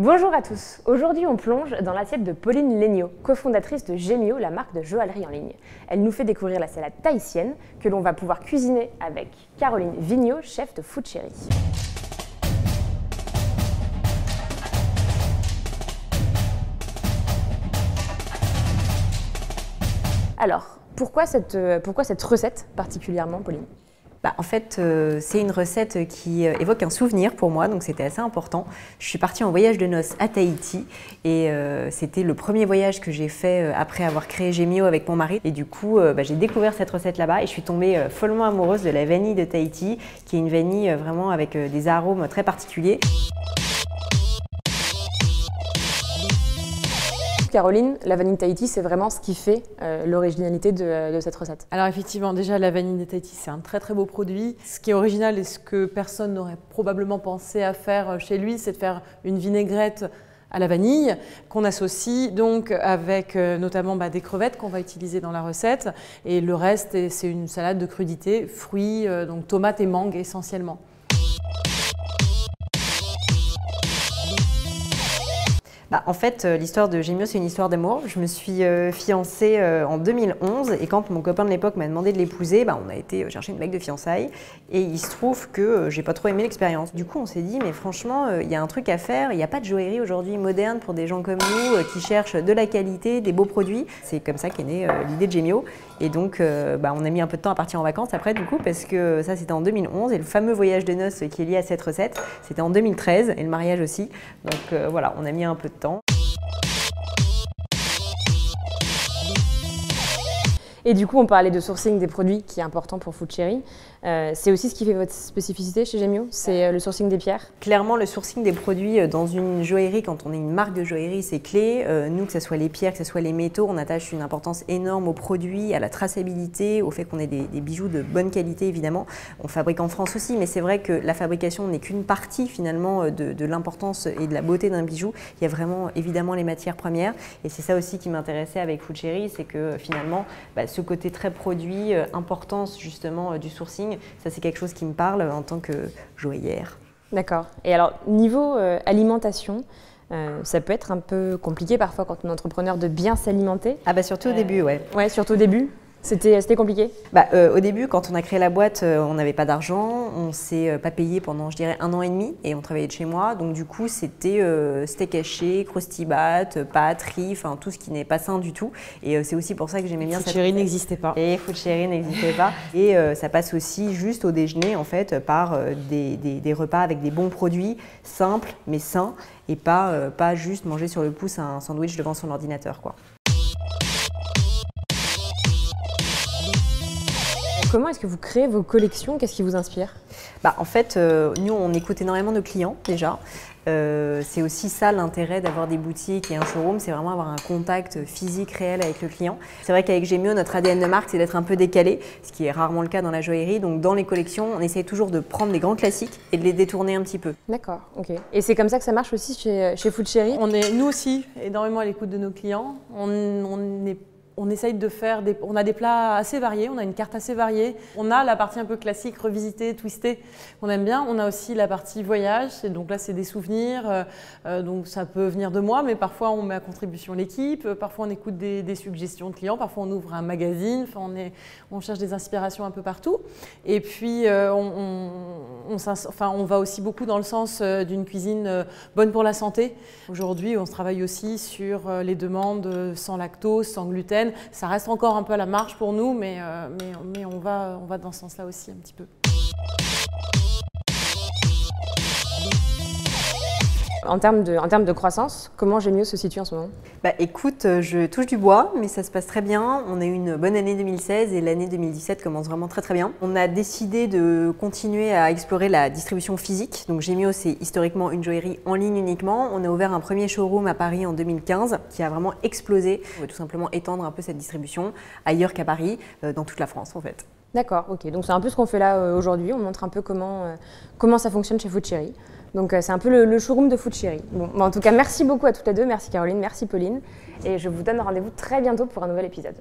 Bonjour à tous, aujourd'hui on plonge dans l'assiette de Pauline Léniaud, cofondatrice de Gemio, la marque de joaillerie en ligne. Elle nous fait découvrir la salade tahitienne que l'on va pouvoir cuisiner avec Caroline Vigneault, chef de Food Chéri. Alors, pourquoi cette recette particulièrement, Pauline ? En fait, c'est une recette qui évoque un souvenir pour moi, donc c'était assez important. Je suis partie en voyage de noces à Tahiti et c'était le premier voyage que j'ai fait après avoir créé Gemio avec mon mari. Et du coup, j'ai découvert cette recette là-bas et je suis tombée follement amoureuse de la vanille de Tahiti, qui est une vanille vraiment avec des arômes très particuliers. Caroline, la vanille de Tahiti, c'est vraiment ce qui fait l'originalité de cette recette. Alors effectivement, déjà la vanille de Tahiti, c'est un très très beau produit. Ce qui est original et ce que personne n'aurait probablement pensé à faire chez lui, c'est de faire une vinaigrette à la vanille qu'on associe donc avec notamment des crevettes qu'on va utiliser dans la recette. Et le reste, c'est une salade de crudités, fruits, donc tomates et mangue essentiellement. En fait, l'histoire de Gemio, c'est une histoire d'amour. Je me suis fiancée en 2011 et quand mon copain de l'époque m'a demandé de l'épouser, on a été chercher une bague de fiançailles et il se trouve que j'ai pas trop aimé l'expérience. Du coup, on s'est dit, mais franchement, il y a un truc à faire. Il n'y a pas de joaillerie aujourd'hui moderne pour des gens comme nous qui cherchent de la qualité, des beaux produits. C'est comme ça qu'est née l'idée de Gemio. Et donc, on a mis un peu de temps à partir en vacances après, du coup, parce que ça, c'était en 2011 et le fameux voyage de noces qui est lié à cette recette, c'était en 2013 et le mariage aussi. Donc voilà, on a mis un peu de temps. Et du coup, on parlait de sourcing des produits qui est important pour Food Chéri. C'est aussi ce qui fait votre spécificité chez Gemio, c'est le sourcing des pierres. Clairement, le sourcing des produits dans une joaillerie, quand on est une marque de joaillerie, c'est clé. Nous, que ce soit les pierres, que ce soit les métaux, on attache une importance énorme aux produits, à la traçabilité, au fait qu'on ait des bijoux de bonne qualité, évidemment. On fabrique en France aussi, mais c'est vrai que la fabrication n'est qu'une partie, finalement, de l'importance et de la beauté d'un bijou. Il y a vraiment, évidemment, les matières premières. Et c'est ça aussi qui m'intéressait avec Food Chéri, c'est que, finalement, ce côté très produit, importance, justement, du sourcing, ça c'est quelque chose qui me parle en tant que joaillière. D'accord. Et alors, niveau alimentation, ça peut être un peu compliqué parfois quand on est entrepreneur de bien s'alimenter. Surtout au début, ouais. Ouais, surtout au début. C'était compliqué? Au début, quand on a créé la boîte, on n'avait pas d'argent, on ne s'est pas payé pendant, je dirais, 1 an et demi et on travaillait de chez moi. Donc du coup, c'était steak haché, croustibat, pâtes, riz, enfin tout ce qui n'est pas sain du tout. Et c'est aussi pour ça que j'aimais bien cette Food Chéri n'existait pas. Et Food Chéri n'existait pas. Et ça passe aussi juste au déjeuner, en fait, par des repas avec des bons produits, simples mais sains, et pas juste manger sur le pouce un sandwich devant son ordinateur, quoi. Comment est-ce que vous créez vos collections? Qu'est-ce qui vous inspire? En fait, nous, on écoute énormément nos clients, déjà. C'est aussi ça l'intérêt d'avoir des boutiques et un showroom, c'est vraiment avoir un contact physique réel avec le client. C'est vrai qu'avec Gemio, notre ADN de marque, c'est d'être un peu décalé, ce qui est rarement le cas dans la joaillerie. Donc dans les collections, on essaye toujours de prendre des grands classiques et de les détourner un petit peu. D'accord, ok. Et c'est comme ça que ça marche aussi chez Food Chéri? On est, nous aussi, énormément à l'écoute de nos clients. On essaye de faire on a des plats assez variés, on a une carte assez variée. On a la partie un peu classique, revisitée, twistée, qu'on aime bien. On a aussi la partie voyage, et donc là c'est des souvenirs, donc ça peut venir de moi, mais parfois on met à contribution l'équipe, parfois on écoute des suggestions de clients, parfois on ouvre un magazine, on cherche des inspirations un peu partout. Et puis on va aussi beaucoup dans le sens d'une cuisine bonne pour la santé. Aujourd'hui on travaille aussi sur les demandes sans lactose, sans gluten. Ça reste encore un peu à la marge pour nous, mais on va dans ce sens-là aussi un petit peu. En termes de croissance, comment Gemio se situe en ce moment? Écoute, je touche du bois, mais ça se passe très bien. On a eu une bonne année 2016 et l'année 2017 commence vraiment très très bien. On a décidé de continuer à explorer la distribution physique. Donc Gemio, c'est historiquement une joaillerie en ligne uniquement. On a ouvert un premier showroom à Paris en 2015 qui a vraiment explosé. On veut tout simplement étendre un peu cette distribution ailleurs qu'à Paris, dans toute la France en fait. D'accord, ok. Donc c'est un peu ce qu'on fait là aujourd'hui. On montre un peu comment ça fonctionne chez Food Chéri. Donc c'est un peu le showroom de Food Chéri. En tout cas, merci beaucoup à toutes les deux. Merci Caroline, merci Pauline. Et je vous donne rendez-vous très bientôt pour un nouvel épisode.